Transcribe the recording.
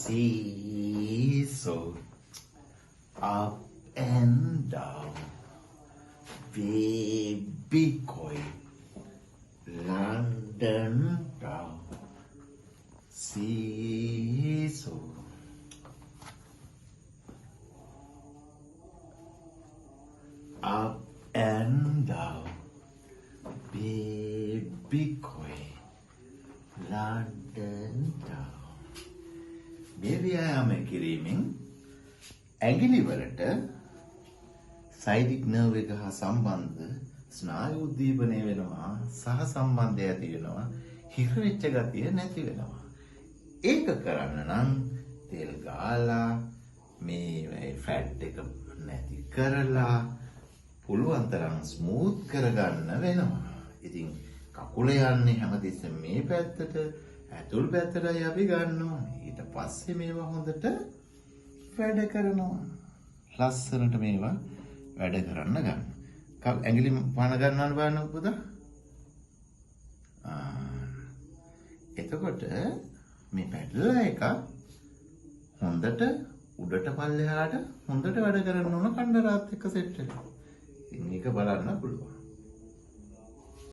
seesaw, up and down, baby koi, London town, seesaw, up and down, baby koi, London town. මේ ව්‍යායාම කිරීමෙන් ඇඟිලි වලට සයිඩික් nerve එක හා සම්බන්ධ ස්නායු උද්දීපනය වෙනවා සහ සම්බන්ධය ඇති වෙනවා හිර වෙච්ච ගතිය නැති වෙනවා. ඒක කරන්න නම් තෙල් ගාලා මේ ෆැට් එක නැති කරලා පුළුවන් තරම් ස්මූත් කරගන්න වෙනවා. ඉතින් කකුල යන්නේ හැමතිස්සෙම මේ පැත්තට ඇතුල් පැත්තටයි අපි ගන්නවා. ඊට පස්සේ මේවා හොඳට වැඩ කරනවා. ලස්සනට මේවා වැඩ කරන්න ගන්න. ඇඟිලි පන ගන්නවන්න බලන්න පුතා. එතකොට මේ පැඩල් එක හොඳට උඩට පල්ලෙහාට හොඳට වැඩ කරන්න ඕන කණ්ඩරාත් එක්ක සෙට් වෙලා. ඉතින් මේක බලන්න පුළුවන්.